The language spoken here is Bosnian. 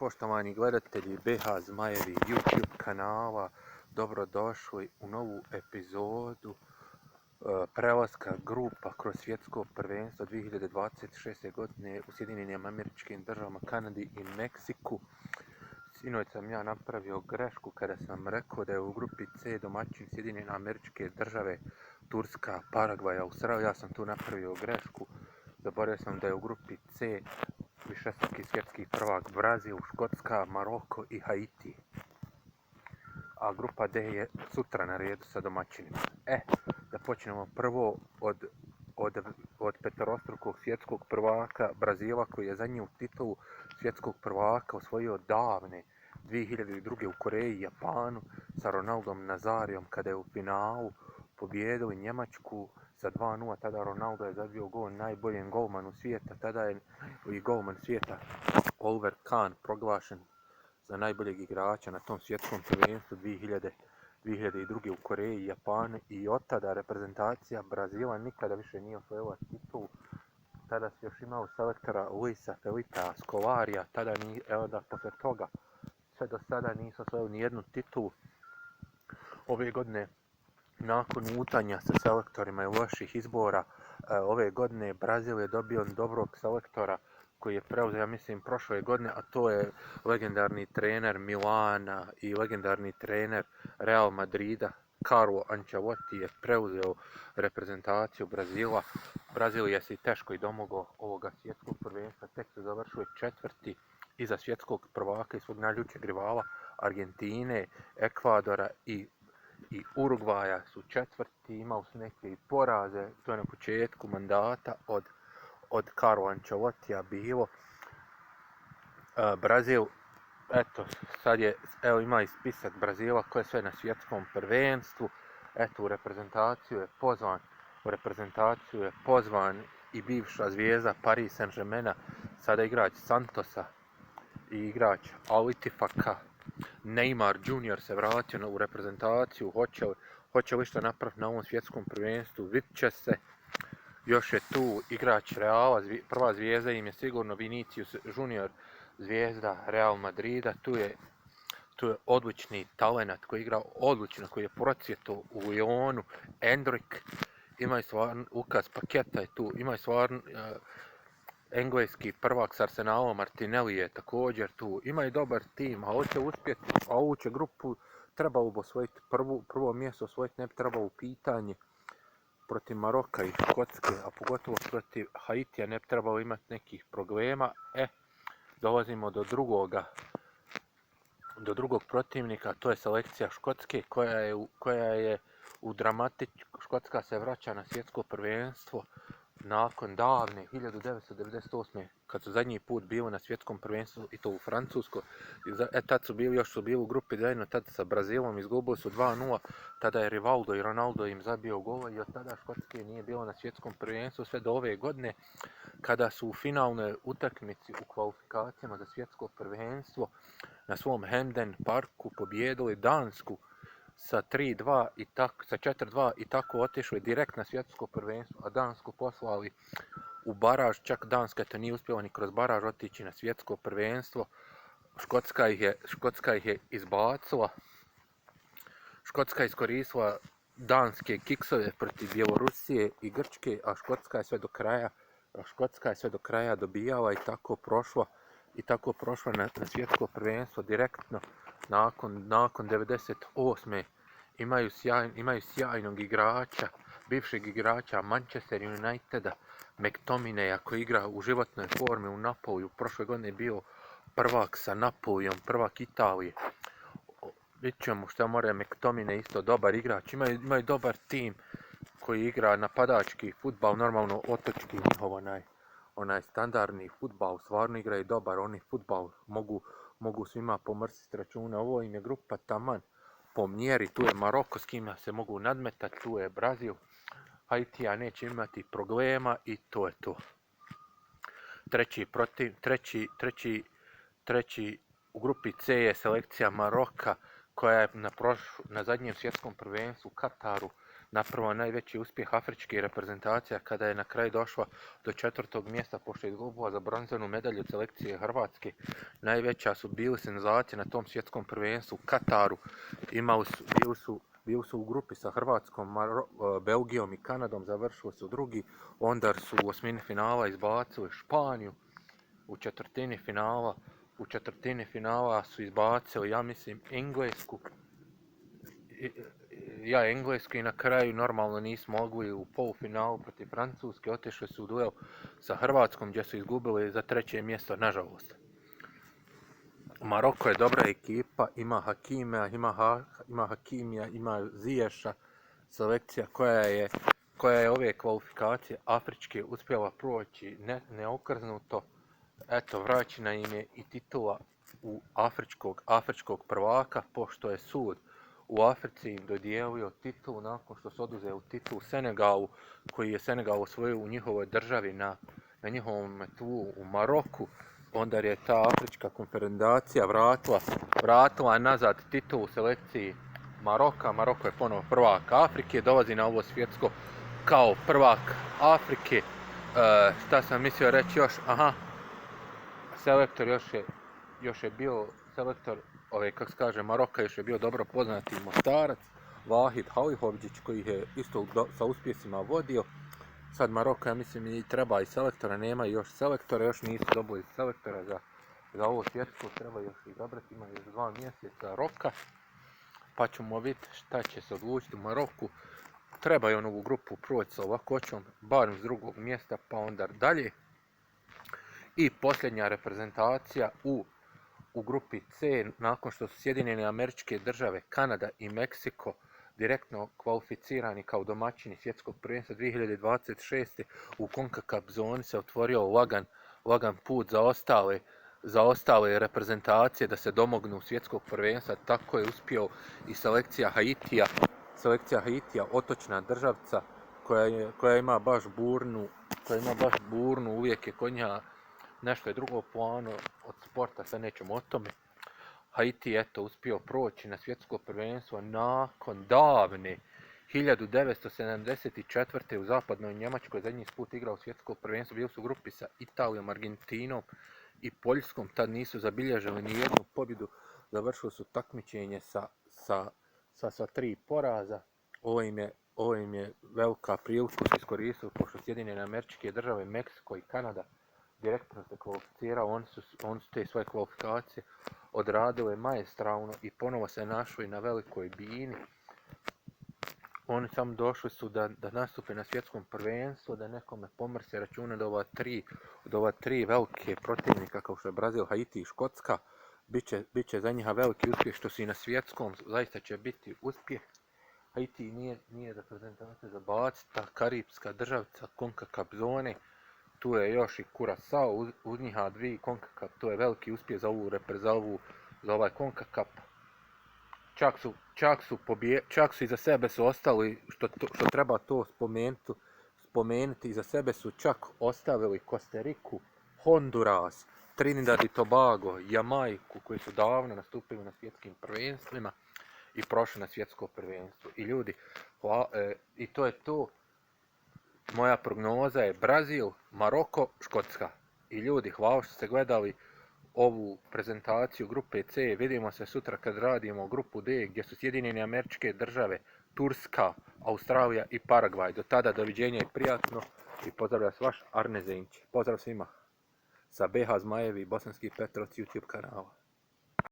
Poštovani gledatelji BH Zmajevi YouTube kanala, dobrodošli u novu epizodu prelaska grupa kroz svjetsko prvenstvo 2026. godine u Sjedinjenim Američkim Državama, Kanadi i Meksiku. Sinoć sam ja napravio grešku kada sam rekao da je u grupi C domaćin Sjedinjene Američke Države, Turska, Paragvaj, Australija. Ja sam tu napravio grešku. Zaboravio sam da je u grupi C višestruki svjetski prvak Brazil, Škotska, Maroko i Haiti. A grupa D je sutra na redu sa domaćinima. Da počnemo prvo od peterostrukog svjetskog prvaka Brazila, koji je zadnju titulu svjetskog prvaka osvojio davne 2002. u Koreji i Japanu sa Ronaldom Nazarijom, kada je u finalu pobijedili Njemačku sa 2:0. Tada Ronaldo je zabio gol najboljem golmanu svijeta. Tada je i golman svijeta Oliver Kahn proglašen za najboljeg igrača na tom svjetskom prvenstvu 2002. u Koreji i Japanu, i od tada reprezentacija Brazila nikada više nije osvojila titulu. Tada se još imao selektora Luisa Felipea Scolarija, posle toga sve do sada nisu osvojili nijednu titulu. Ove godine, nakon lutanja sa selektorima i loših izbora, ove godine Brazil je dobio dobrog selektora koji je preuzeo, ja mislim, prošle godine, a to je legendarni trener Milana i legendarni trener Real Madrida, Carlo Ancelotti, je preuzeo reprezentaciju Brazila. Brazil je se teško i domogao ovoga svjetskog prvenstva, tek su završili četvrti iza svjetskog prvaka i svog najljućeg rivala Argentine, Ekvadora i Urugvaja su četvrti. Imali su neke i poraze, to je na početku mandata od Carlo Ancelottija bilo. Brazil, ima i spisak Brazila koje sve na svjetskom prvenstvu. U reprezentaciju je pozvan i bivša zvijezda Paris Saint-Germaina, sada igrač Santosa i igrač Al Ittifaka. Neymar Jr. se vratio u reprezentaciju. Hoće li što napraviti na ovom svjetskom prvenstvu, vidit će se. Još je tu igrač Reala, prva zvijezda im je sigurno Vinicius Junior, zvijezda Real Madrida. Tu je odlični talenat koji igra odlično, koji je procvjetao u Lyonu, Endrick. Ima i stvarno Lucas Paqueta je tu, ima i stvarno engleski prvak s Arsenalom Martinelli je također tu. Ima i dobar tim, a hoće uspjeti, a ovu će grupu trebalo bi osvojiti, prvo mjesto osvojiti ne bi trebalo u pitanje. Protiv Maroka i Škotske, a pogotovo protiv Haitija ne bi trebalo imati nekih problema. Dolazimo do drugog protivnika, to je selekcija Škotske, koja je u Škotska se vraća na svjetsko prvenstvo nakon davne 1998. kad su zadnji put bili na svjetskom prvenstvu, i to u Francuskoj. Tad su bili u grupi zajedno, tada sa Brazilom, izgubili su 2:0. Tada je Rivaldo i Ronaldo im zabio gol i od tada Škotske nije bilo na svjetskom prvenstvu sve do ove godine, kada su u finalnoj utakmici u kvalifikacijama za svjetsko prvenstvo na svom Hampden Parku pobijedili Dansku sa 3:2 i sa 4:2 i tako otišli direkt na svjetsko prvenstvo, a Dansku poslali u baraž. Čak Danska to nije uspjela ni kroz baraž otići na svjetsko prvenstvo. Škotska ih je izbacila. Škotska je iskoristila danske kiksove protiv Bjelorusije i Grčke, a Škotska je sve do kraja dobijala i tako prošla na svjetsko prvenstvo direktno. Nakon 98. imaju sjajnog igrača, bivšeg igrača Manchester Uniteda, McTominaya, koji igra u životnoj formi u Napoliju. Prošle godine je bio prvak sa Napolijom, prvak Italije. Vidjet ćemo što more. McTominay isto dobar igrač. Imaju dobar tim koji igra napadački fudbal, normalno otočki njihov onaj standardni fudbal, stvarno igraju dobar oni fudbal, mogu svima pomrsiti računa. Ovo im je grupa taman po mjeri. Tu je Maroko s kima se mogu nadmetati, tu je Brazil, Haitija neće imati problema i to je to. Treći u grupi C je selekcija Maroka, koja je na zadnjem svjetskom prvenstvu u Kataru napravo najveći uspjeh afričke reprezentacija kada je na kraju došla do 4. mjesta pošto je izgubila za bronzanu medalju selekcije Hrvatske. Najveća su bili senzacije na tom svjetskom prvenstvu u Kataru. Bili su u grupi sa Hrvatskom, Belgijom i Kanadom, završili su drugi, onda su u osmini finala izbacili Španiju, u četvrtini finala su izbacili, ja mislim, Englesku i na kraju normalno nisu mogli u polufinalu protiv Francuske, otišli su u duel sa Hrvatskom gdje su izgubili za 3. mjesto, nažalost. Maroko je dobra ekipa, ima Hakimija, ima Ziješa, selekcija koja je ove kvalifikacije afričke uspjela proći neokrznuto. Eto, vraćena im je i titula u afričkog prvaka, pošto je sud u Africi im dodijelio titulu nakon što su oduzeli titulu Senegalu, koji je Senegal osvojio u njihovoj državi na njihovom tlu u Maroku. Onda je ta Afrička konfederacija vratila nazad titulu selekciji Maroka. Maroko je ponovo prvak Afrike, dolazi na ovo svjetsko kao prvak Afrike. Šta sam mislio reći još? Selektor još je bio selektor Maroka, još je bio dobro poznati Mostarac, Vahid Halihović, koji je isto sa uspjesima vodio. Sad Maroko, ja mislim, i treba i selektora, nema još selektora, još nisu dobili selektora za ovo svjetsko, treba još izabrati, ima još 2 mjeseca roka, pa ćemo vidjeti šta će se odlučiti u Maroku. Treba je on ovu grupu proći sa lakoćom, barem s 2. mjesta, pa onda dalje. I posljednja reprezentacija u grupi C, nakon što su Sjedinjene Američke Države, Kanada i Meksiko direktno kvalificirani kao domaćini svjetskog prvenstva 2026. u CONCACAF zoni se otvorio lagan put za ostale reprezentacije da se domognu svjetskog prvenstva. Tako je uspio i selekcija Haitija, otočna državca koja ima baš burnu, uvijek je kod nja nešto je drugo plano od sporta, sad nećemo o tome. Haiti je uspio proći na svjetsko prvenstvo nakon davne 1974. u zapadnoj Njemačkoj. Zadnji put igrao svjetsko prvenstvo, bili su u grupi sa Italijom, Argentinom i Poljskom. Tad nisu zabilježili ni jednu pobjedu, završili su takmičenje sa 3 poraza. Ovo im je velika prilika se iskoristili, pošto Sjedinjene Američke Države, Meksiko i Kanada direktno se kvalificirao, oni su te svoje kvalifikacije odradile maestralno i ponovo se našli na velikoj bini. Oni samo došli su da nastupe na svjetskom prvenstvu, da nekome pomrse računa od ova tri velike protivnika kao što je Brazil, Haiti i Škotska. Biće za njih veliki uspjeh što su i na svjetskom, zaista će biti uspjeh. Haiti nije reprezentacija za baciti, ta karipska državica CONCACAF zone. Tu je još i Curaçao, uz njih 2 CONCACAF, to je veliki uspjeh za ovaj CONCACAF. Čak su iza sebe su ostali, što treba to spomenuti, iza sebe su čak ostavili Kostariku, Honduras, Trinidad i Tobago, Jamajku, koji su davno nastupili na svjetskim prvenstvima i prošli na svjetsko prvenstvo. I ljudi, i to je to. Moja prognoza je Brazil, Maroko, Škotska. I ljudi, hvala što ste gledali ovu prezentaciju grupe C. Vidimo se sutra kad radimo grupu D, gdje su Sjedinjene Američke Države, Turska, Australija i Paragvaj. Do tada, doviđenja i prijatno. I pozdravlja se vaš Arne Zenčić. Pozdrav svima sa BH Zmajevi i Bosanski Petrovci YouTube kanala.